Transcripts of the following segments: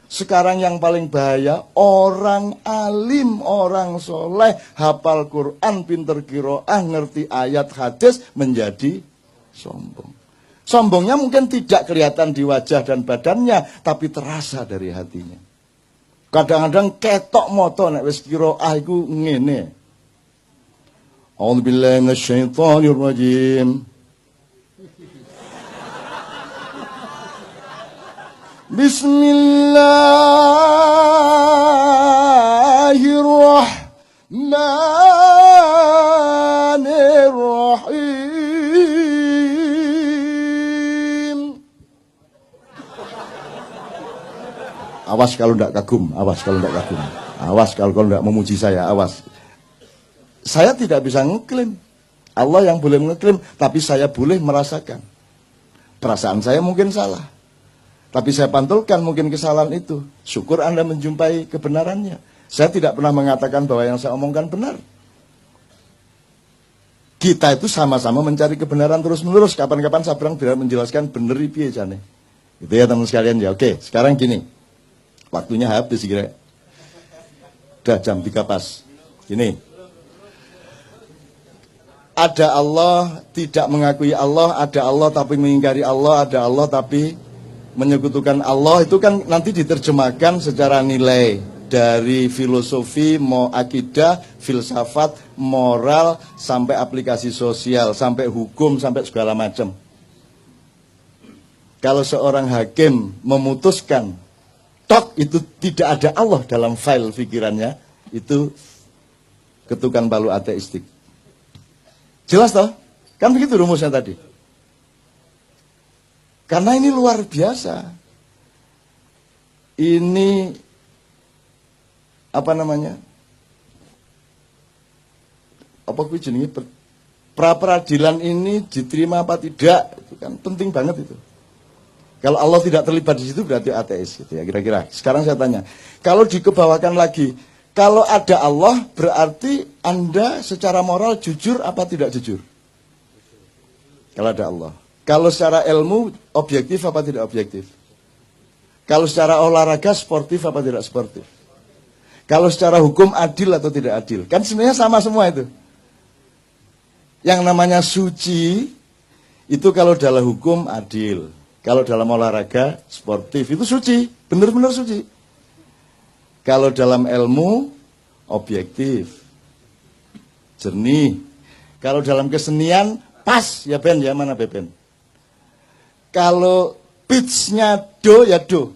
Sekarang yang paling bahaya, orang alim, orang soleh, hafal Quran, pinter qiraah, ngerti ayat hadis, menjadi sombong. Sombongnya mungkin tidak kelihatan di wajah dan badannya, tapi terasa dari hatinya. Kadang-kadang ketok moto nek wis qiraah iku ngene. A'udzubillahi minasyaitonirrajim. Bismillahirrahmanirrahim. Awas kalau tidak kagum, awas kalau tidak kagum. Awas kalau tidak memuji saya, awas. Saya tidak bisa ngeklaim. Allah yang boleh ngeklaim, tapi saya boleh merasakan. Perasaan saya mungkin salah. Tapi saya pantulkan mungkin kesalahan itu. Syukur Anda menjumpai kebenarannya. Saya tidak pernah mengatakan bahwa yang saya omongkan benar. Kita itu sama-sama mencari kebenaran terus-menerus. Kapan-kapan saya pernah tidak menjelaskan benar piye jane. Itu ya teman sekalian ya. Oke, sekarang gini. Waktunya habis kira. Udah jam 3 pas. Gini. Ada Allah, tidak mengakui Allah. Ada Allah tapi mengingkari Allah. Ada Allah tapi menyekutukan Allah. Itu kan nanti diterjemahkan secara nilai dari filosofi, akidah, filsafat, moral, sampai aplikasi sosial, sampai hukum, sampai segala macam. Kalau seorang hakim memutuskan tok itu tidak ada Allah dalam file pikirannya, itu ketukan palu ateistik. Jelas toh? Kan begitu rumusnya tadi. Karena ini luar biasa. Ini apa namanya? Apa kuwi jenenge? Pra peradilan ini diterima apa tidak? Itu kan penting banget itu. Kalau Allah tidak terlibat di situ berarti ateis gitu ya kira-kira. Sekarang saya tanya, kalau dikebawakan lagi, kalau ada Allah berarti Anda secara moral jujur apa tidak jujur? Kalau ada Allah. Kalau secara ilmu objektif apa tidak objektif? Kalau secara olahraga sportif apa tidak sportif? Kalau secara hukum adil atau tidak adil? Kan sebenarnya sama semua itu. Yang namanya suci itu kalau dalam hukum adil, kalau dalam olahraga sportif itu suci, benar-benar suci. Kalau dalam ilmu objektif, jernih. Kalau dalam kesenian pas ya Ben ya, mana Ben? Kalau pitch-nya do ya do.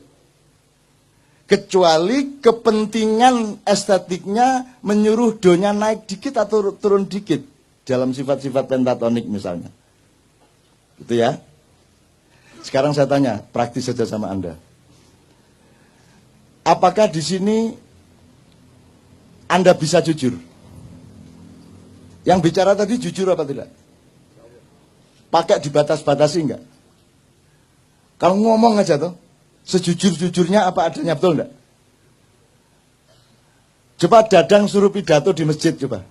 Kecuali kepentingan estetiknya menyuruh do-nya naik dikit atau turun dikit. Dalam sifat-sifat pentatonik misalnya. Gitu ya. Sekarang saya tanya, praktis saja sama Anda. Apakah di sini Anda bisa jujur? Yang bicara tadi jujur apa tidak? Pakai dibatas-batasi enggak? Kalau ngomong aja tuh, sejujur-jujurnya apa adanya, betul enggak? Coba Dadang suruh pidato di masjid, coba.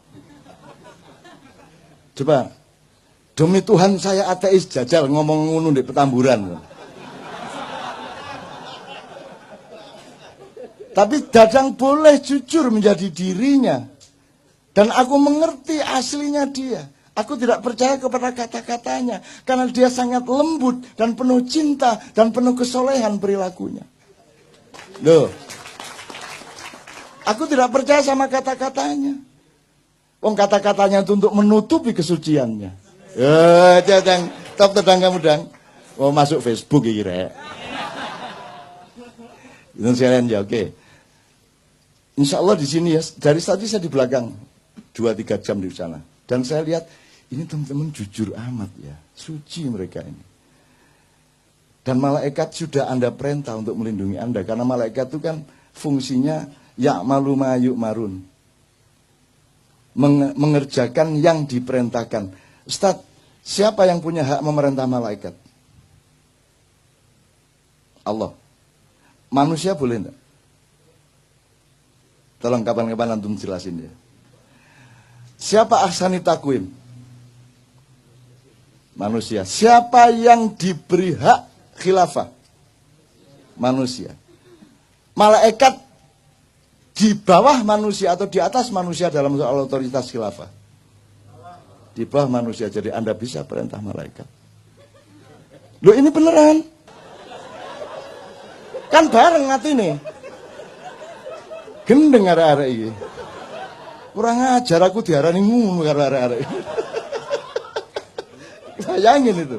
Coba, demi Tuhan saya ateis, jajal ngomong ngono di Petamburan. Tapi Dadang boleh jujur menjadi dirinya. Dan aku mengerti aslinya dia. Aku tidak percaya kepada kata-katanya. Karena dia sangat lembut dan penuh cinta dan penuh kesolehan perilakunya. Loh. Aku tidak percaya sama kata-katanya. Wong kata-katanya itu untuk menutupi kesuciannya. Dadang, top tedang kamu dang. Mau masuk Facebook ya kira ya. Itu sekalian ya, oke. Insya Allah di sini ya, dari tadi saya di belakang 2-3 jam di sana. Dan saya lihat, ini teman-teman jujur amat ya, suci mereka ini. Dan malaikat sudah Anda perintah untuk melindungi Anda. Karena malaikat itu kan fungsinya ya'malu ma yu'marun. Mengerjakan yang diperintahkan. Ustaz, siapa yang punya hak memerintah malaikat? Allah. Manusia boleh enggak? Tolong kapan-kapan antum jelasin ya. Siapa ahsani takwim? Manusia. Siapa yang diberi hak khilafah? Manusia. Malaikat di bawah manusia atau di atas manusia dalam soal otoritas khilafah? Di bawah manusia, jadi Anda bisa perintah malaikat. Loh ini beneran. Kan bareng hati nih. Gendeng arek-arek iki. Kurang ajar aku diarani ngono karo arek-arek. Bayangin itu.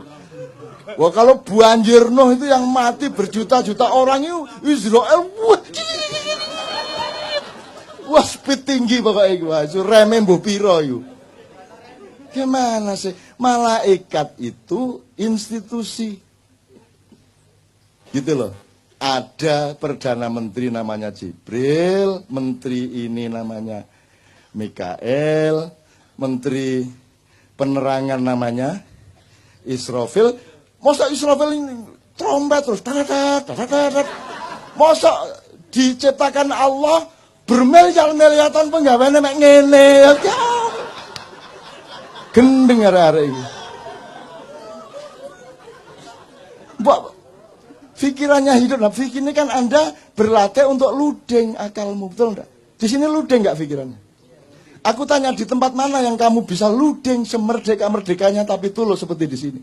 Wah kalau banjir Nuh itu yang mati berjuta-juta orang itu Israel. Wah speed tinggi pokoknya gua. Itu remeh mbuh piro itu. Gimana sih? Malaikat itu institusi. Gitu loh. Ada Perdana Menteri namanya Jibril, Menteri ini namanya Mikael, Menteri Penerangan namanya Israfil. Masa Israfil ini trompet terus, masa diciptakan Allah bermiliar-miliatan penggaweane mek ngene ya. Gendeng arek-arek iki. Mbok pikirannya hidup. Nah, fikir ini kan Anda berlatih untuk ludeng akalmu, betul enggak? Di sini ludeng enggak pikirannya? Aku tanya di tempat mana yang kamu bisa ludeng semerdeka-merdekanya tapi tulus seperti di sini.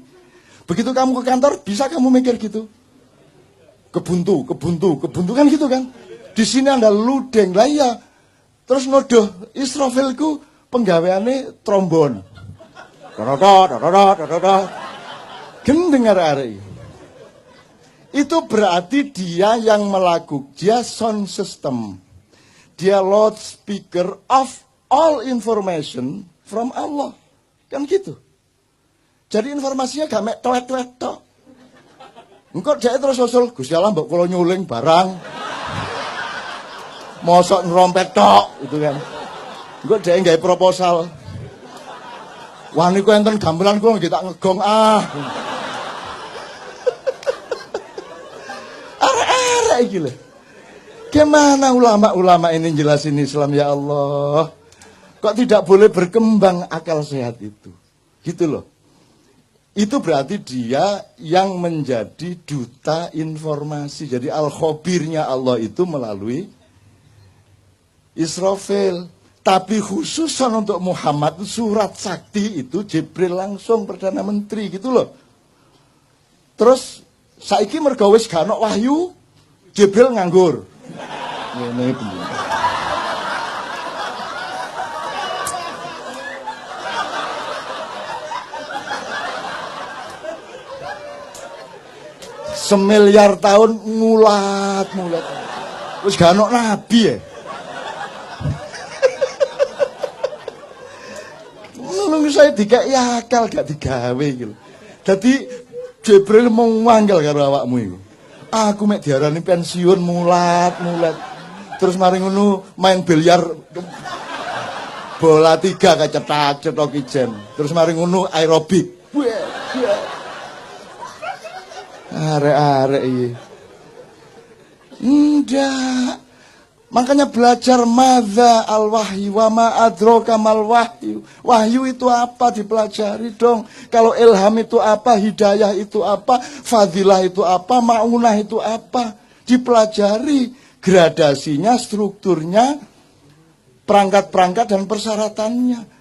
Begitu kamu ke kantor, bisa kamu mikir gitu? Kebuntu kan gitu kan? Di sini Anda ludeng, lah iya. Terus nodoh Israfilku penggaweane trombon. Gendeng arek-arek. Itu berarti dia yang melakukan, dia sound system. Dia loudspeaker of all information from Allah. Kan gitu. Jadi informasinya gak mek toet-toet tok. Engko dhek terus usul, Gusti Allah mbok kula nyuling barang. Mosok nerompet tok itu kan. Engko dhek gawe proposal. Wah niku enten gamelan kula nggih tak ngegong ah. Arek-arek iki lho. Gimana ulama-ulama ini jelasin Islam ya Allah? Kok tidak boleh berkembang akal sehat itu? Gitu loh. Itu berarti dia yang menjadi duta informasi. Jadi al-khabirnya Allah itu melalui Israfil. Tapi khususan untuk Muhammad surat sakti itu Jibril langsung Perdana Menteri gitu loh. Terus saiki mergo wis gak ono wahyu, Jibril nganggur. Ngene iki. Semiliar tahun ngulat. Wis gak ono nabi ya. Nulung saya dikek akal gak digawe gitu. Jadi Jibril mau manggil karo awakmu iku. Aku mek diarani pensiun mulat. Terus mari ngono main biliar bola 3 kecetak-cetok ijen. Terus mari ngono aerobik. Arek-arek iki. Ndak. Makanya belajar madza al-wahyu wa ma adraka mal wahyu. Wahyu itu apa dipelajari dong. Kalau ilham itu apa, hidayah itu apa, fadilah itu apa, maunah itu apa. Dipelajari gradasinya, strukturnya, perangkat-perangkat dan persyaratannya.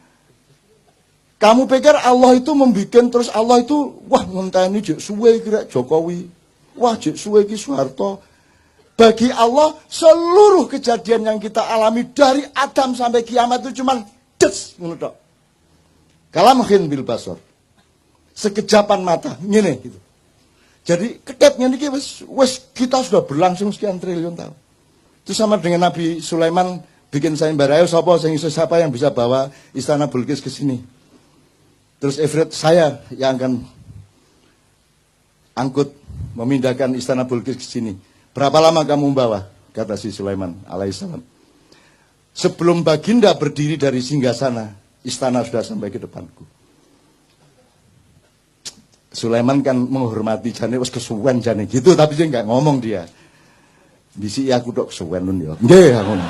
Kamu pikir Allah itu membikin terus Allah itu wah ngenteni jek suwe kira Jokowi. Wah jek suwe ki Soeharto. Bagi Allah seluruh kejadian yang kita alami dari Adam sampai kiamat itu cuman des ngono tok. Kalamhin bil basar. Sekejapan mata ngene gitu. Jadi kedep ngene iki wis kita sudah berlangsung sekian triliun tahun. Itu sama dengan Nabi Sulaiman bikin sayembara, siapa yang bisa bawa istana Bilqis ke sini. Terus Ifrit saya yang akan angkut memindahkan istana Bilqis ke sini. Berapa lama kamu membawa? Kata si Sulaiman alaihissalam. Sebelum baginda berdiri dari singgasana, istana sudah sampai ke depanku. Sulaiman kan menghormati jane wis kesuwen jane gitu, tapi dia nggak ngomong dia. Bisi aku tok kesuwen nun ya. Nggih ngono.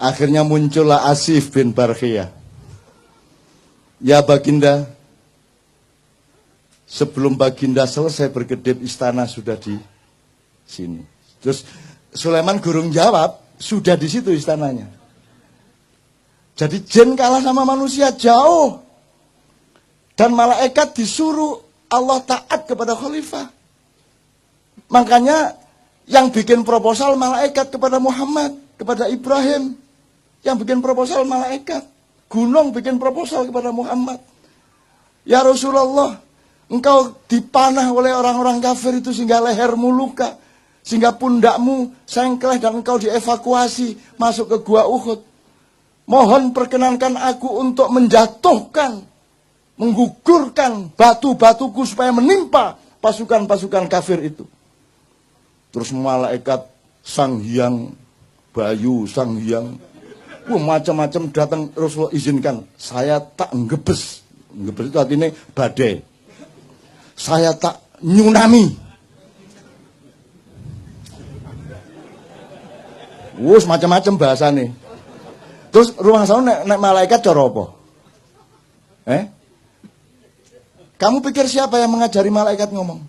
Akhirnya muncullah Asif bin Barkhiyah. Ya baginda, Sebelum Baginda selesai berkedip, istana sudah di sini. Terus Sulaiman gurung jawab, sudah di situ istananya. Jadi jin kalah sama manusia jauh. Dan malaikat disuruh Allah taat kepada khalifah. Makanya yang bikin proposal malaikat kepada Muhammad, kepada Ibrahim. Yang bikin proposal malaikat. Gunung bikin proposal kepada Muhammad. Ya Rasulullah, engkau dipanah oleh orang-orang kafir itu sehingga lehermu luka. Sehingga pundakmu sengkleh dan engkau dievakuasi masuk ke gua Uhud. Mohon perkenankan aku untuk menjatuhkan, menggugurkan batu-batuku supaya menimpa pasukan-pasukan kafir itu. Terus malaikat Sang Hyang Bayu, Sang Hyang, macam-macam datang. Rasulullah izinkan, saya tak ngebes. Ngebes itu artinya badai. Saya tak nyunami. Wus macam-macam bahasa nih. Terus rumah sana nek malaikat cara apa? Kamu pikir siapa yang mengajari malaikat ngomong?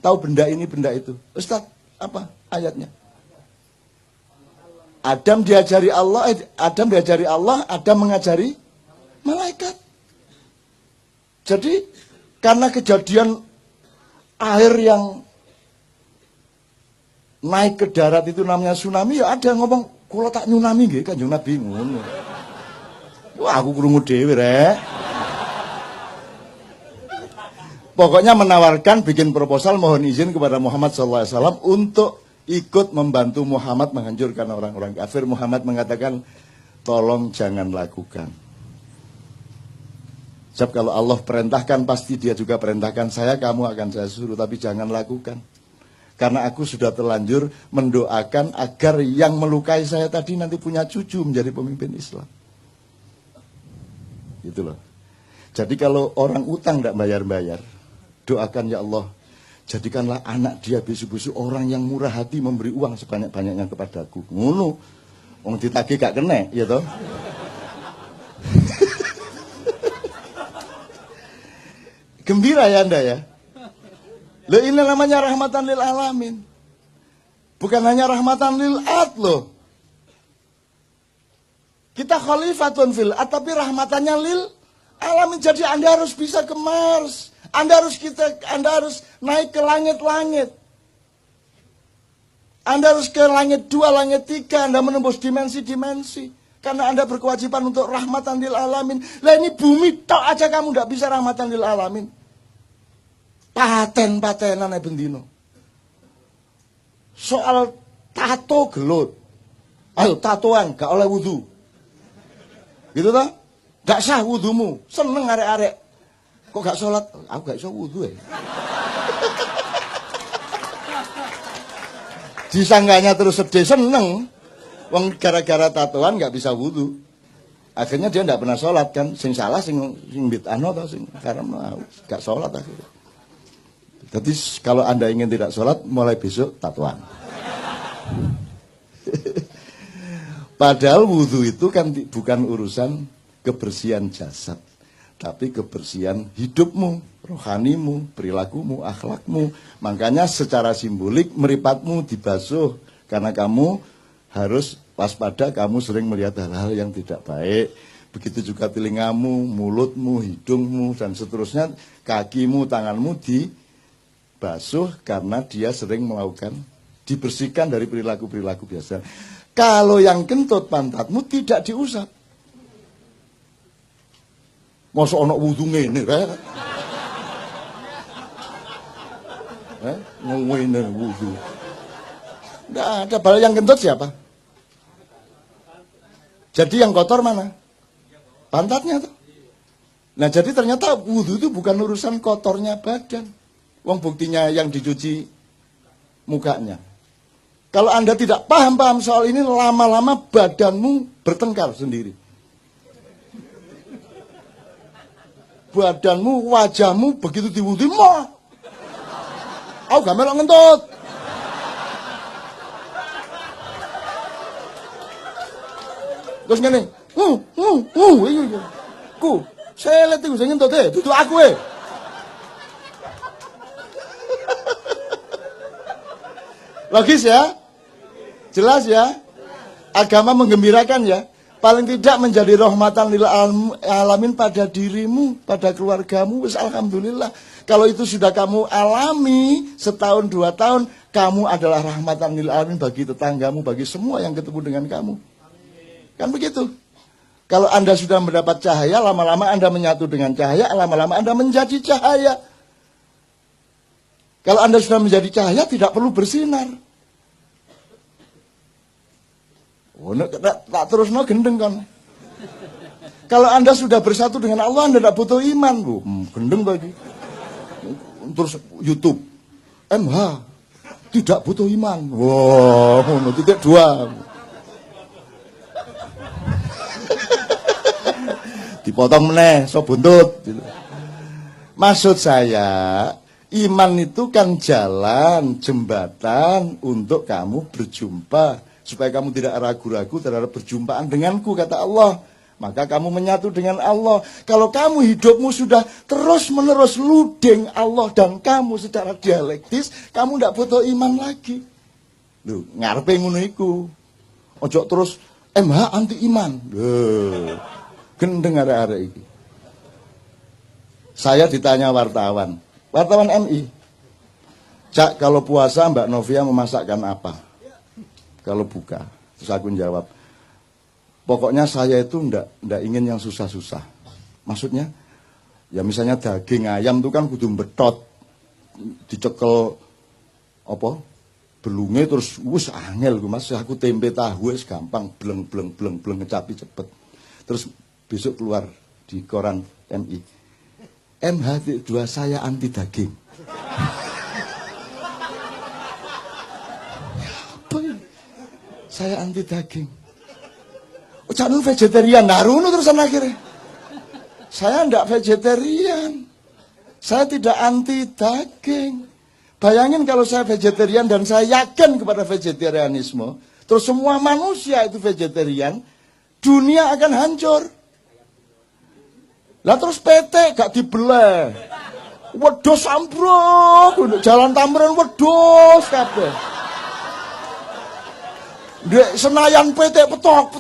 Tahu benda ini, benda itu. Ustaz, apa ayatnya? Adam diajari Allah, Adam mengajari malaikat. Jadi karena kejadian air yang naik ke darat itu namanya tsunami, ya ada ngomong, kalau tak nyunami nggih Kanjeng Nabi ngono. Wah, aku krungu dhewe rek. Pokoknya menawarkan bikin proposal mohon izin kepada Muhammad SAW untuk ikut membantu Muhammad menghancurkan orang-orang kafir. Muhammad mengatakan, tolong jangan lakukan. Sebab kalau Allah perintahkan pasti dia juga perintahkan saya, kamu akan saya suruh, tapi jangan lakukan. Karena aku sudah terlanjur mendoakan agar yang melukai saya tadi nanti punya cucu menjadi pemimpin Islam. Gitu loh. Jadi kalau orang utang tidak bayar-bayar, doakan ya Allah, jadikanlah anak dia besok-besok orang yang murah hati memberi uang sebanyak-banyaknya kepadaku. Ngono. Wong ditagih gak kena, ya toh. Gembira ya Anda ya. Loh, ini namanya rahmatan lil alamin. Bukan hanya rahmatan lil ad loh. Kita khalifatun fil ad, tapi rahmatannya lil alamin. Jadi Anda harus bisa ke Mars. Anda harus naik ke langit-langit. Anda harus ke langit 2, langit 3. Anda menembus dimensi-dimensi. Karena Anda berkewajiban untuk rahmatan lil alamin. Lah ini bumi tok aja kamu tidak bisa rahmatan lil alamin. Paten-patenan bendino. Soal tato gelut. Ayo tatoan gak oleh wudu. Gitu toh? Gak sah wudumu. Seneng arek-arek. Kok gak sholat? Aku gak iso wudu ya. Disangganya terus sedih, seneng. Wong gara-gara tatoan gak bisa wudu. Akhirnya dia gak pernah sholat kan. Sing salah sing bid'ahno atau sing karena gak sholat akhirnya. Jadi kalau Anda ingin tidak sholat, mulai besok tatuan. Padahal wudhu itu kan bukan urusan kebersihan jasad, tapi kebersihan hidupmu, rohanimu, perilakumu, akhlakmu. Makanya secara simbolik meripatmu dibasuh, karena kamu harus waspada, kamu sering melihat hal-hal yang tidak baik. Begitu juga telingamu, mulutmu, hidungmu, dan seterusnya, kakimu, tanganmu dibasuh karena dia sering melakukan, dibersihkan dari perilaku-perilaku biasa. Kalau yang kentut pantatmu tidak diusap. Masa ana wudu ngene rek. Ngene wudu. Enggak ada. Bal yang kentut siapa? Jadi yang kotor mana? Pantatnya tuh. Nah, jadi ternyata wudu itu bukan urusan kotornya badan. Wong buktinya yang dicuci mukanya. Kalau Anda tidak paham soal ini, lama-lama badanmu bertengkar sendiri. Badanmu, wajahmu begitu diwudhu, aku gak melok ngentut. Terus ngene, ku, saya lihat itu saya ngentut duduk aku Logis ya? Jelas ya? Agama menggembirakan ya? Paling tidak menjadi rahmatan lil alamin pada dirimu, pada keluargamu, wis alhamdulillah. Kalau itu sudah kamu alami setahun 2 tahun, kamu adalah rahmatan lil alamin bagi tetanggamu, bagi semua yang ketemu dengan kamu. Kan begitu. Kalau Anda sudah mendapat cahaya, lama-lama Anda menyatu dengan cahaya, lama-lama Anda menjadi cahaya. Kalau Anda sudah menjadi cahaya, tidak perlu bersinar. Oh, tak terus gendeng kan. Kalau Anda sudah bersatu dengan Allah, Anda tidak butuh iman, Bu. Gendeng lagi. Terus YouTube, MH tidak butuh iman. Wow, titik 2. Dipotong meneh, so buntut. Maksud saya, iman itu kan jalan, jembatan untuk kamu berjumpa. Supaya kamu tidak ragu-ragu terhadap perjumpaan denganku, kata Allah. Maka kamu menyatu dengan Allah. Kalau kamu hidupmu sudah terus-menerus ludeng Allah dan kamu secara dialektis, kamu tidak butuh iman lagi. Loh, ngarepe ngono iku. Ojo terus MH anti iman. Loh, gendeng arek-arek iki. Saya ditanya wartawan MI. Cak, kalau puasa Mbak Novia memasakkan apa? Kalau buka, terus aku jawab, pokoknya saya itu ndak ingin yang susah-susah. Maksudnya, ya misalnya daging ayam itu kan kudu betot, dicekel apa? Belunge terus wis angel gue Mas, aku tempe tahu wis gampang, bleng ngecapi cepet. Terus besok keluar di koran MI. MH2 saya anti daging. Apa ini? Saya anti daging. Oh, jangan vegetarian. Naruno terusan akhirnya. Saya enggak vegetarian. Saya tidak anti daging. Bayangin kalau saya vegetarian dan saya yakin kepada vegetarianisme, terus semua manusia itu vegetarian, dunia akan hancur. Lah terus PT gak dibelah. Wedhus ambruk, jalan Tamrin wedhus kabeh. Di Senayan PT petok.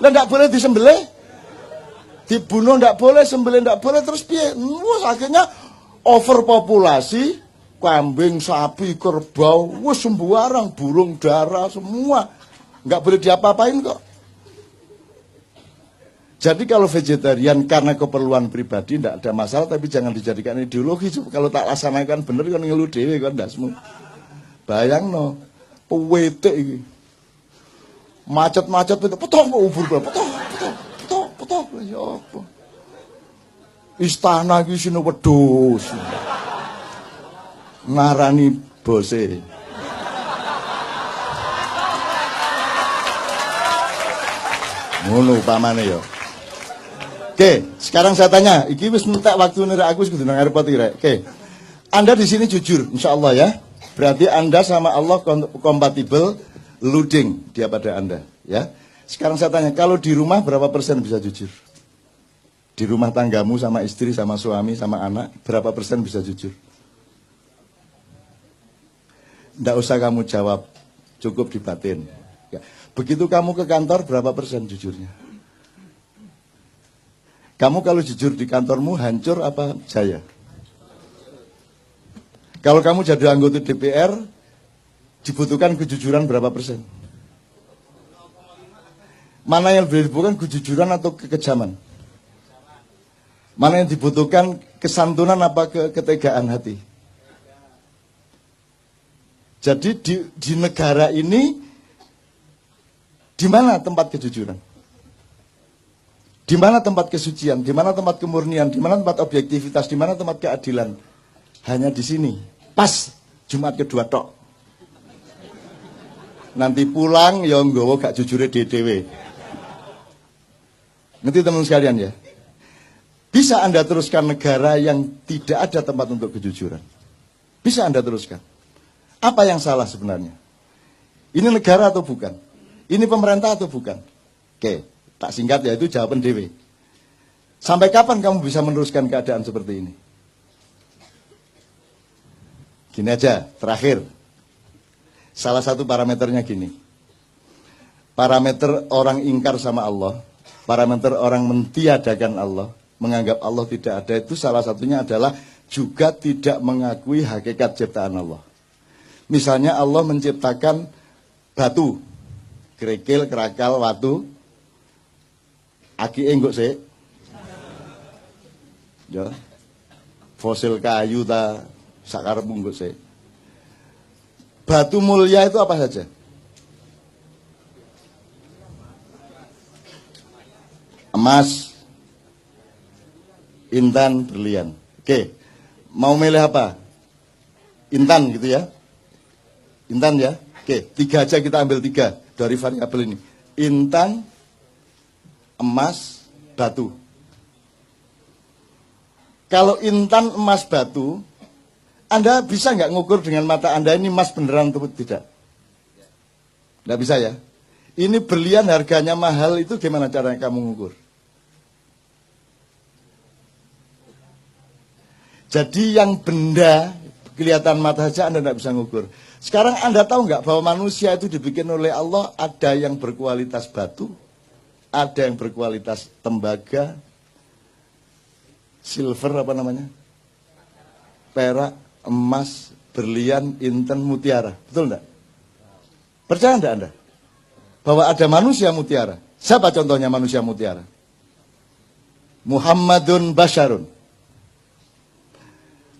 Lah ndak boleh disembelih. Dibunuh ndak boleh, sembelih ndak boleh, terus piye? Wes akhirnya overpopulasi, kambing, sapi, kerbau, wes sembarang, burung dara semua. Nggak boleh diapa-apain kok. Jadi kalau vegetarian karena keperluan pribadi ndak ada masalah, tapi jangan dijadikan ideologi. Kalau tak laksanakan bener kan ngeluh dhewe kan ndasmu. Bayangno. Pewete iki. Macet-macet itu petok ubur petok ya apa. Istana iki sine wedhus. Ngarani bose. Ngono upamane ya. Oke, sekarang saya tanya, iki wis entek waktune rek aku wis kudu nang airport iki rek. Oke. Anda di sini jujur insyaallah ya. Berarti Anda sama Allah kompatibel, luding dia pada Anda, ya. Sekarang saya tanya, kalau di rumah berapa persen bisa jujur? Di rumah tanggamu sama istri, sama suami, sama anak, berapa persen bisa jujur? Nggak usah kamu jawab, cukup di batin. Ya. Begitu kamu ke kantor, berapa persen jujurnya? Kamu kalau jujur di kantormu, hancur apa jaya? Kalau kamu jadi anggota DPR, dibutuhkan kejujuran berapa persen? Mana yang dibutuhkan kejujuran atau kekejaman? Mana yang dibutuhkan kesantunan apa ketegaan hati? Jadi di negara ini, di mana tempat kejujuran? Di mana tempat kesucian? Di mana tempat kemurnian? Di mana tempat objektivitas? Di mana tempat keadilan? Hanya di sini. Pas Jumat kedua tok. Nanti pulang ya nggawa gak jujure dhewe. Ngerti teman sekalian ya? Bisa Anda teruskan negara yang tidak ada tempat untuk kejujuran. Bisa Anda teruskan. Apa yang salah sebenarnya? Ini negara atau bukan? Ini pemerintah atau bukan? Oke, tak singkat ya, itu jawaban dewe. Sampai kapan kamu bisa meneruskan keadaan seperti ini? Gini aja, terakhir. Salah satu parameternya gini. Parameter orang ingkar sama Allah, parameter orang mentiadakan Allah, menganggap Allah tidak ada, itu salah satunya adalah juga tidak mengakui hakikat ciptaan Allah. Misalnya Allah menciptakan batu, kerikil, kerakal, watu, aki enggak sih? Ya. Fosil kayu ta sakarep enggak sih? Batu mulia itu apa saja? Emas, intan, berlian. Oke, mau milih apa? Intan gitu ya? Intan ya? Oke, 3 aja kita ambil 3 dari variabel ini. Intan, emas, batu. Kalau intan, emas, batu, Anda bisa nggak ngukur dengan mata Anda ini emas beneran atau tidak? Nggak bisa ya? Ini berlian harganya mahal, itu gimana caranya kamu ngukur? Jadi yang benda kelihatan mata saja Anda tidak bisa ngukur. Sekarang Anda tahu nggak bahwa manusia itu dibikin oleh Allah, ada yang berkualitas batu, ada yang berkualitas tembaga, silver apa namanya, perak, emas, berlian, intan, mutiara. Betul enggak? Percaya enggak Anda? Bahwa ada manusia mutiara. Siapa contohnya manusia mutiara? Muhammadun Basyarun.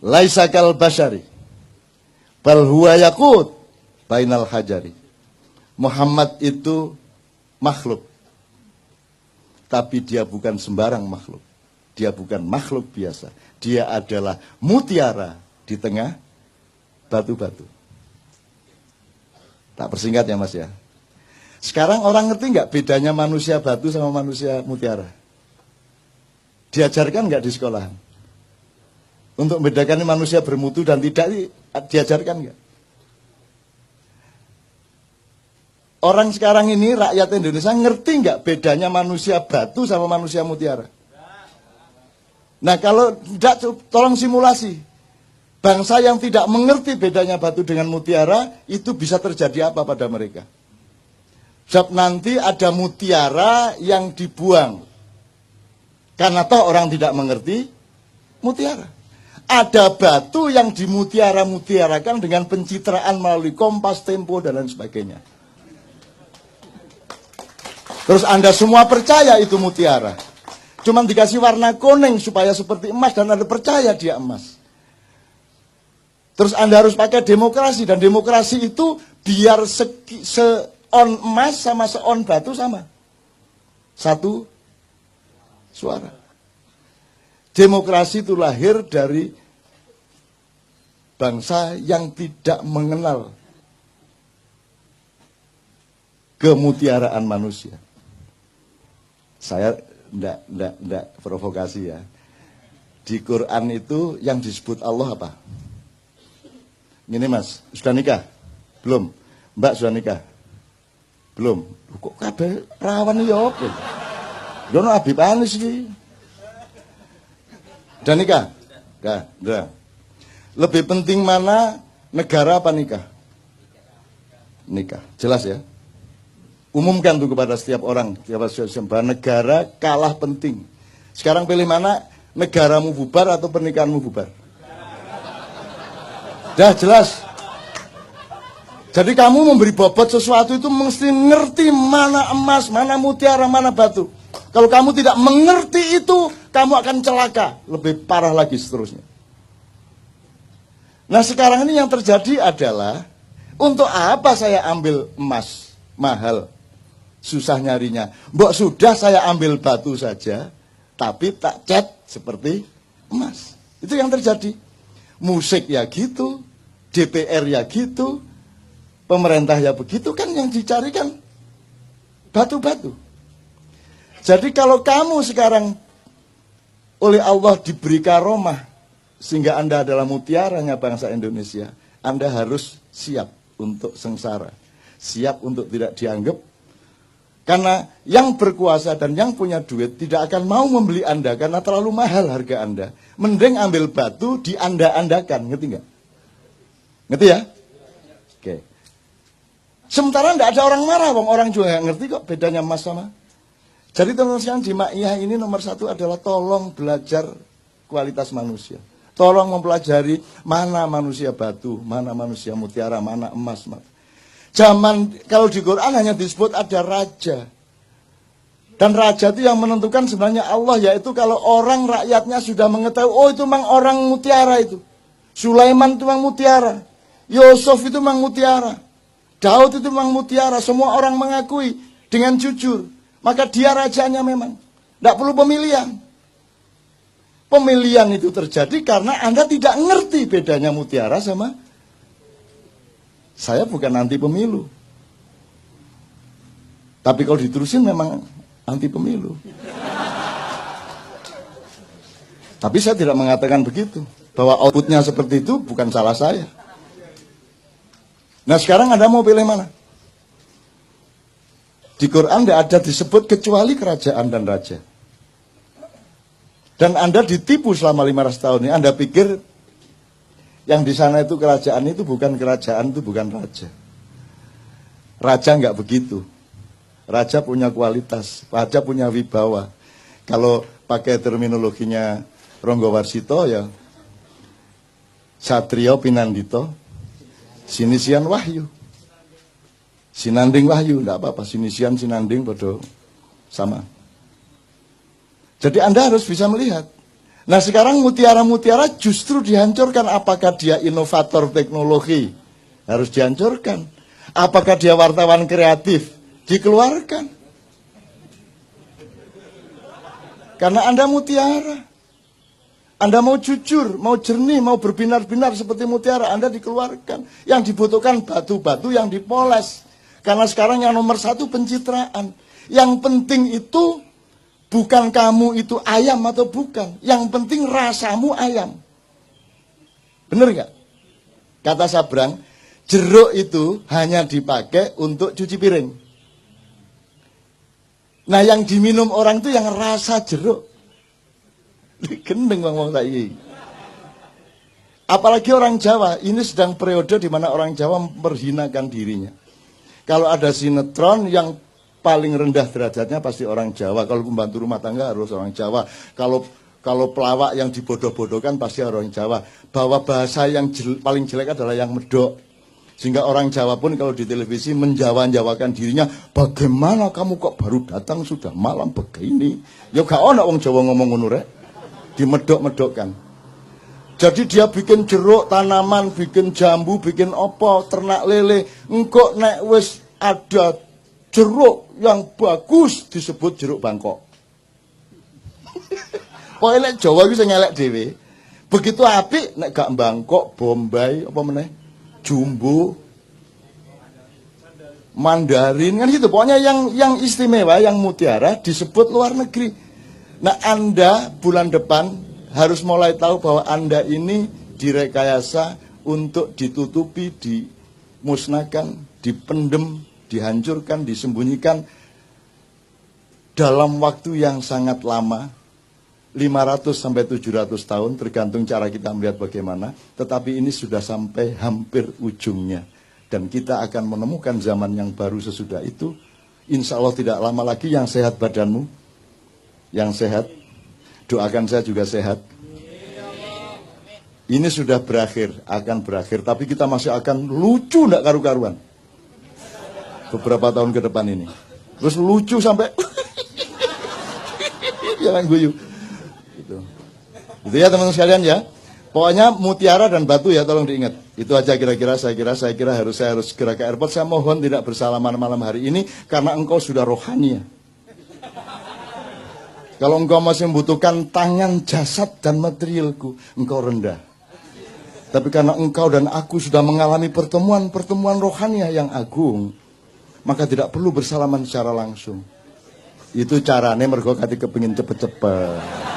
Laisakal Basyari. Bal huwa yakut bainal hajari. Muhammad itu makhluk. Tapi dia bukan sembarang makhluk. Dia bukan makhluk biasa. Dia adalah mutiara di tengah batu-batu. Tak persingkat ya Mas ya. Sekarang orang ngerti nggak bedanya manusia batu sama manusia mutiara? Diajarkan nggak di sekolahan? Untuk membedakan manusia bermutu dan tidak, diajarkan nggak? Orang sekarang ini, rakyat Indonesia, ngerti nggak bedanya manusia batu sama manusia mutiara? Nah kalau tidak, tolong simulasi. Bangsa yang tidak mengerti bedanya batu dengan mutiara, itu bisa terjadi apa pada mereka? Sebab nanti ada mutiara yang dibuang. Karena toh orang tidak mengerti mutiara. Ada batu yang dimutiara-mutiarakan dengan pencitraan melalui Kompas, Tempo, dan lain sebagainya. Terus Anda semua percaya itu mutiara. Cuman dikasih warna kuning supaya seperti emas dan Anda percaya dia emas. Terus Anda harus pakai demokrasi, dan demokrasi itu biar seon emas sama seon batu sama. Satu suara. Demokrasi itu lahir dari bangsa yang tidak mengenal kemutiaraan manusia. Saya enggak provokasi ya. Di Quran itu yang disebut Allah apa? Ini Mas, sudah nikah? Belum. Mbak sudah nikah? Belum. Kok kabeh perawan ya apa? Dono Habib Anis iki. Udah nikah? Udah. Lebih penting mana, negara apa nikah? Nikah. Jelas ya? Umumkan tuh kepada setiap orang, bahwa negara kalah penting. Sekarang pilih mana, negaramu bubar atau pernikahanmu bubar? Dah jelas. Jadi kamu memberi bobot sesuatu itu mesti ngerti mana emas, mana mutiara, mana batu. Kalau kamu tidak mengerti itu, kamu akan celaka. Lebih parah lagi seterusnya. Nah sekarang ini yang terjadi adalah, untuk apa saya ambil emas mahal, susah nyarinya. Mbok sudah saya ambil batu saja, tapi tak cat seperti emas. Itu yang terjadi. Musik ya gitu, DPR ya gitu, pemerintah ya begitu, kan yang dicarikan batu-batu. Jadi kalau kamu sekarang oleh Allah diberi karomah, sehingga Anda adalah mutiaranya bangsa Indonesia, Anda harus siap untuk sengsara, siap untuk tidak dianggap. Karena yang berkuasa dan yang punya duit tidak akan mau membeli Anda karena terlalu mahal harga Anda. Mending ambil batu, dianda-andakan, ngerti nggak? Ngerti ya? Oke. Sementara tidak ada orang marah, orang juga nggak ngerti kok bedanya emas sama. Jadi teman-teman di Ma'iyah ini nomor satu adalah tolong belajar kualitas manusia. Tolong mempelajari mana manusia batu, mana manusia mutiara, mana emas. Zaman kalau di Quran hanya disebut ada raja. Dan raja itu yang menentukan sebenarnya Allah, yaitu kalau orang rakyatnya sudah mengetahui, oh itu memang orang mutiara itu. Sulaiman itu memang mutiara. Yusuf itu memang mutiara. Daud itu memang mutiara. Semua orang mengakui dengan jujur. Maka dia rajanya memang. Tidak perlu pemilihan. Pemilihan itu terjadi karena Anda tidak ngerti bedanya mutiara sama. Saya bukan anti pemilu. Tapi kalau diterusin memang anti pemilu. Tapi saya tidak mengatakan begitu. Bahwa outputnya seperti itu bukan salah saya. Nah sekarang Anda mau pilih mana? Di Quran tidak ada disebut kecuali kerajaan dan raja. Dan Anda ditipu selama 500 tahun ini. Anda pikir yang di sana itu kerajaan itu bukan kerajaan, itu bukan raja. Raja nggak begitu. Raja punya kualitas, raja punya wibawa. Kalau pakai terminologinya Ronggo Warsito ya Satrio Pinandito, Sinisian Wahyu. Sinanding Wahyu, enggak apa-apa, Sinisian, Sinanding bodoh sama. Jadi Anda harus bisa melihat. Nah sekarang mutiara-mutiara justru dihancurkan. Apakah dia inovator teknologi? Harus dihancurkan. Apakah dia wartawan kreatif? Dikeluarkan. Karena Anda mutiara. Anda mau jujur, mau jernih, mau berbinar-binar seperti mutiara, Anda dikeluarkan. Yang dibutuhkan batu-batu yang dipoles. Karena sekarang yang nomor satu pencitraan. Yang penting itu bukan kamu itu ayam atau bukan. Yang penting rasamu ayam. Bener nggak? Kata Sabrang, jeruk itu hanya dipakai untuk cuci piring. Nah yang diminum orang itu yang rasa jeruk. Gendeng ngomong saya. Apalagi orang Jawa, ini sedang periode di mana orang Jawa memperhinakan dirinya. Kalau ada sinetron yang paling rendah derajatnya pasti orang Jawa. Kalau pembantu rumah tangga harus orang Jawa. Kalau pelawak yang dibodoh-bodohkan pasti orang Jawa. Bahwa bahasa yang paling jelek adalah yang medok. Sehingga orang Jawa pun kalau di televisi menjawa-jawakan dirinya, bagaimana kamu kok baru datang sudah malam begini? Ya gak ada orang Jawa ngomong ngono rek. Dimedok-medokkan. Jadi dia bikin jeruk, tanaman, bikin jambu, bikin opo, ternak lele. Engkok nek wis ada jeruk yang bagus disebut jeruk Bangkok. Pokoknya Jawa itu ngelek dewe. Begitu apik nek gak Bangkok, Bombay, apa meneh? Jumbo, Mandarin kan gitu. Pokoknya yang istimewa, yang mutiara disebut luar negeri. Nah Anda bulan depan harus mulai tahu bahwa Anda ini direkayasa untuk ditutupi, dimusnahkan, dipendem, dihancurkan, disembunyikan dalam waktu yang sangat lama, 500 sampai 700 tahun, tergantung cara kita melihat bagaimana. Tetapi ini sudah sampai hampir ujungnya. Dan kita akan menemukan zaman yang baru sesudah itu. Insya Allah tidak lama lagi. Yang sehat badanmu, yang sehat, doakan saya juga sehat. Ini sudah berakhir, akan berakhir. Tapi kita masih akan lucu enggak karu-karuan beberapa tahun ke depan ini. Terus lucu sampai jangan guyu. Itu ya teman-teman sekalian ya. Pokoknya mutiara dan batu ya, tolong diingat. Itu aja kira-kira saya kira saya harus segera ke airport. Saya mohon tidak bersalaman malam hari ini karena engkau sudah rohani ya. Kalau engkau masih membutuhkan tangan, jasad dan materialku, engkau rendah. Tapi karena engkau dan aku sudah mengalami pertemuan rohani yang agung, maka tidak perlu bersalaman secara langsung. Itu caranya mergo kati kepingin cepet-cepet.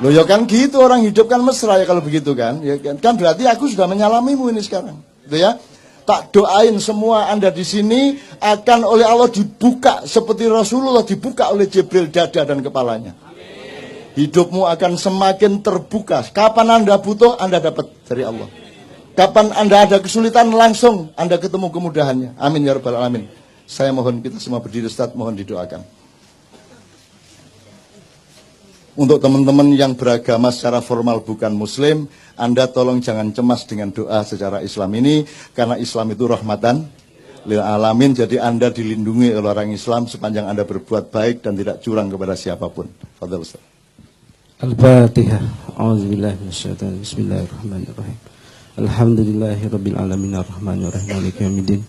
Loh ya kan gitu, orang hidup kan mesra ya kalau begitu kan. Ya kan berarti aku sudah menyalamimu ini sekarang. Gitu ya. Tak doain semua Anda di sini akan oleh Allah dibuka seperti Rasulullah dibuka oleh Jibril dada dan kepalanya. Hidupmu akan semakin terbuka. Kapan Anda butuh, Anda dapat dari Allah. Kapan Anda ada kesulitan, langsung Anda ketemu kemudahannya. Amin ya rabbal alamin. Saya mohon kita semua berdiri, Ustaz, mohon didoakan. Untuk teman-teman yang beragama secara formal bukan muslim, Anda tolong jangan cemas dengan doa secara Islam ini, karena Islam itu rahmatan lil alamin. Jadi Anda dilindungi oleh orang Islam sepanjang Anda berbuat baik dan tidak curang kepada siapapun. Fadhil Ustaz. Al-Fatihah. A'udzubillahi minasyaitonir rajim. Bismillahirrahmanirrahim. Alhamdulillahirabbil alamin arrahmanir rahim maliki yaumiddin.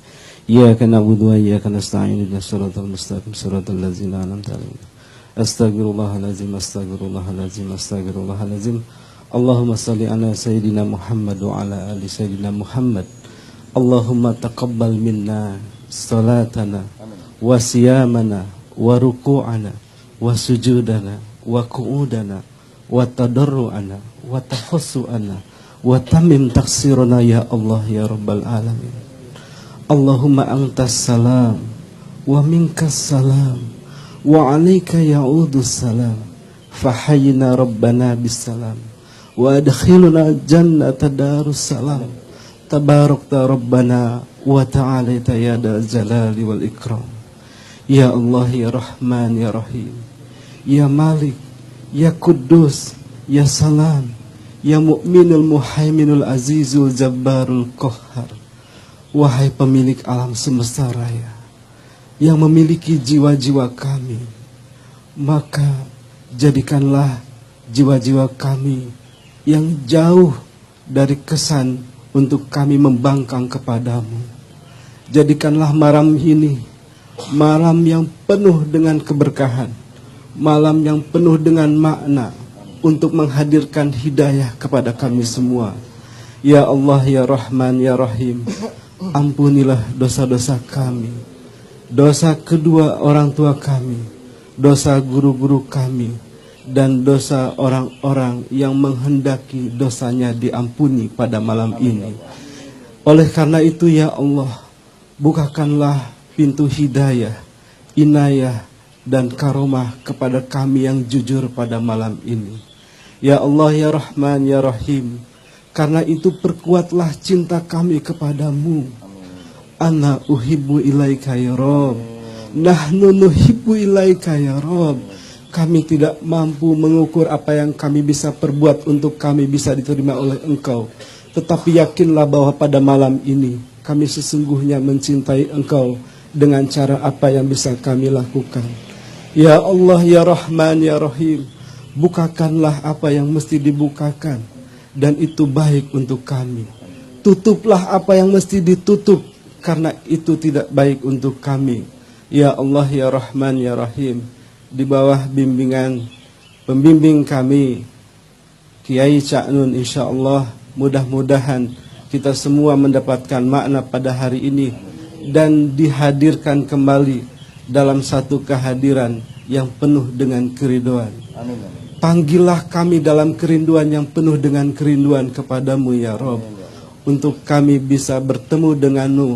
Iyyaka na'budu wa iyyaka nasta'in ihdinas siratal mustaqim siratal ladzina an'amta 'alaihim. Astaghfirullahalazim astaghfirullahalazim astaghfirullahalazim. Allahumma shalli ala sayyidina Muhammad wa ala ali sayyidina Muhammad. Allahumma taqabbal minna salatana wa siyamana wa ruku'ana wa sujudana wa qu'udana wa tadarru'ana wa tahassu'ana wa tamim taksiruna ya Allah ya Rabbal Alamin. Allahumma antas salam wa minkas salam wa alaika ya'udus salam fahayyina Rabbana bisalam wa adkhiluna jannata darus salam tabarakta Rabbana wa ta'alaita ya dal jalali wal ikram. Ya Allah ya Rahman ya Rahim, ya Malik ya Kudus ya Salam, ya Mu'minul Muhaiminul Azizul Jabbarul Qahhar. Wahai pemilik alam semesta raya yang memiliki jiwa-jiwa kami, maka jadikanlah jiwa-jiwa kami yang jauh dari kesan untuk kami membangkang kepadamu. Jadikanlah malam ini malam yang penuh dengan keberkahan, malam yang penuh dengan makna, untuk menghadirkan hidayah kepada kami semua. Ya Allah ya Rahman ya Rahim, ampunilah dosa-dosa kami, dosa kedua orang tua kami, dosa guru-guru kami, dan dosa orang-orang yang menghendaki dosanya diampuni pada malam ini. Oleh karena itu ya Allah, bukakanlah pintu hidayah, inayah, dan karomah kepada kami yang jujur pada malam ini. Ya Allah ya Rahman ya Rahim, karena itu perkuatlah cinta kami kepadamu. Ana uhibbu ilaika ya Rabb, nahnu nuhibbu ilaika ya Rabb. Kami tidak mampu mengukur apa yang kami bisa perbuat untuk kami bisa diterima oleh Engkau. Tetapi yakinlah bahwa pada malam ini kami sesungguhnya mencintai Engkau dengan cara apa yang bisa kami lakukan. Ya Allah ya Rahman ya Rahim, bukakanlah apa yang mesti dibukakan, dan itu baik untuk kami. Tutuplah apa yang mesti ditutup, karena itu tidak baik untuk kami. Ya Allah ya Rahman ya Rahim, di bawah bimbingan pembimbing kami Kiai Cak Nun, insya Allah mudah-mudahan kita semua mendapatkan makna pada hari ini dan dihadirkan kembali dalam satu kehadiran yang penuh dengan keriduan. Amin. Panggillah kami dalam kerinduan yang penuh dengan kerinduan kepadamu ya Rob, untuk kami bisa bertemu denganmu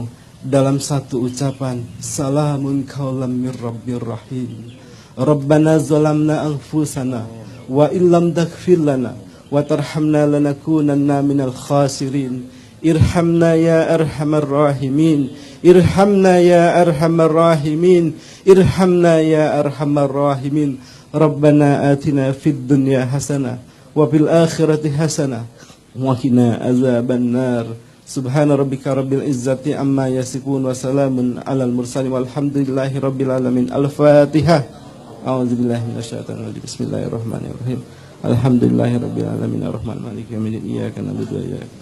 dalam satu ucapan, salamun qaulam mir rabbir rahim. Rabbana zalamna anfusana wa illam taghfir lana wa tarhamna lanakunanna minal khasirin. Irhamna ya arhamar rahimin, irhamna ya arhamar rahimin, irhamna ya arhamar rahimin. Rabbana atina fid dunya hasanah wa fil akhirati hasanah wa qina azabannar. Subhana rabbika rabbil izzati amma yasifun wa salamun alal mursalin walhamdulillahi rabbil alamin. Al-Fatihah. A'udzubillahi minasyaitonir rajim. Bismillahirrahmanirrahim. Alhamdulillahi rabbil alamin arrahmanir rahim maliki yaumiddin iyyaka na'budu wa iyyaka.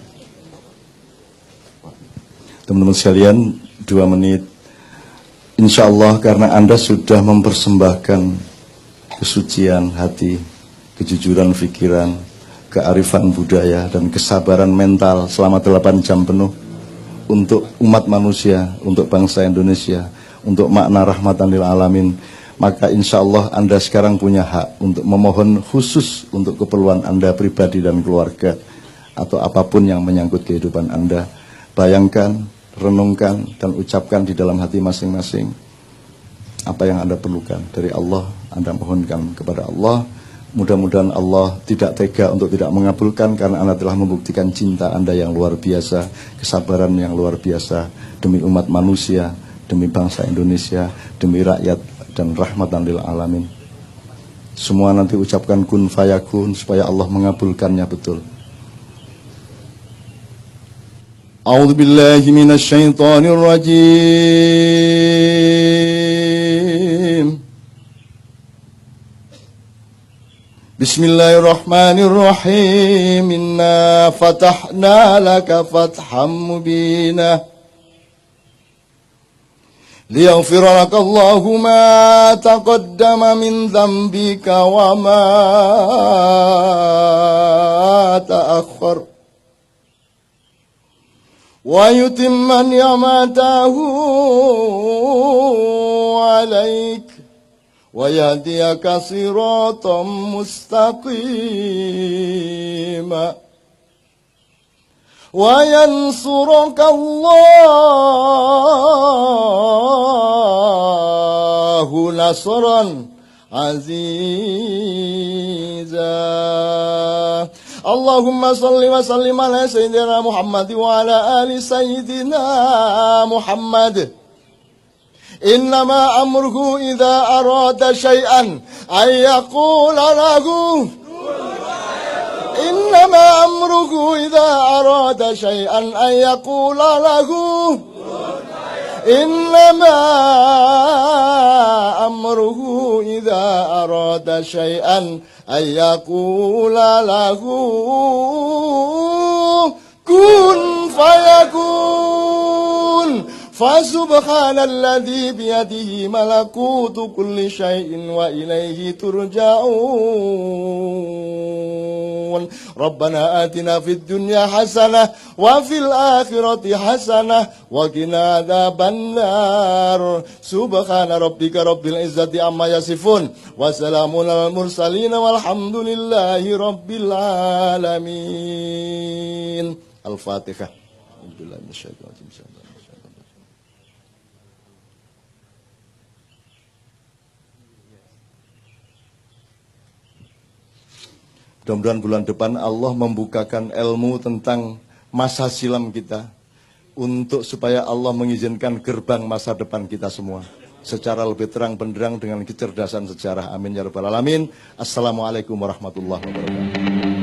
Teman-teman sekalian, 2 menit. Insyaallah karena Anda sudah mempersembahkan kesucian hati, kejujuran pikiran, kearifan budaya, dan kesabaran mental selama 8 jam penuh untuk umat manusia, untuk bangsa Indonesia, untuk makna rahmatan lil alamin, maka insya Allah Anda sekarang punya hak untuk memohon khusus untuk keperluan Anda pribadi dan keluarga, atau apapun yang menyangkut kehidupan Anda. Bayangkan, renungkan, dan ucapkan di dalam hati masing-masing apa yang Anda perlukan dari Allah. Anda mohonkan kepada Allah, Mudah-mudahan Allah tidak tega untuk tidak mengabulkan, karena Anda telah membuktikan cinta Anda yang luar biasa, kesabaran yang luar biasa demi umat manusia, demi bangsa Indonesia, demi rakyat, dan rahmatan lil alamin. Semua nanti ucapkan kun fayakun supaya Allah mengabulkannya betul. A'udzu billahi minasy syaithanir rajim. Bismillahirrahmanirrahim. Inna fatahna laka fatham mubina liyaghfira laka Allahu ma taqaddama min dhanbika wa ma ta'akhkhar wa yutimma ni'matahu 'alaik wa yahdiyaka siratan mustaqima wa yansuraka Allahu nasran aziza. Allahumma salli wa sallim ala sayyidina Muhammad wa ala ali sayyidina Muhammad. Innama amruhu idza arada syai'an ay yaqula lahu. Innama amruhu idza arada syai'an ay yaqula lahu. Innama amruhu idza arada syai'an ay yaqula lahu kun fayakun. Fasubhanalladzi biyadihi malakutu kulli syai'in wa ilaihi turja'un. Rabbana atina fid dunya hasanah wa fil akhirati hasanah wa qina adzabannar. Subhana rabbika rabbil izzati amma yasifun wa salamun alal mursalin walhamdulillahi rabbil alamin. Al-Fatihah. Alhamdulillah minasyaitonir rajim. Mudah-mudahan bulan depan Allah membukakan ilmu tentang masa silam kita, untuk supaya Allah mengizinkan gerbang masa depan kita semua secara lebih terang benderang dengan kecerdasan sejarah. Amin ya rabbal alamin. Assalamualaikum warahmatullahi wabarakatuh.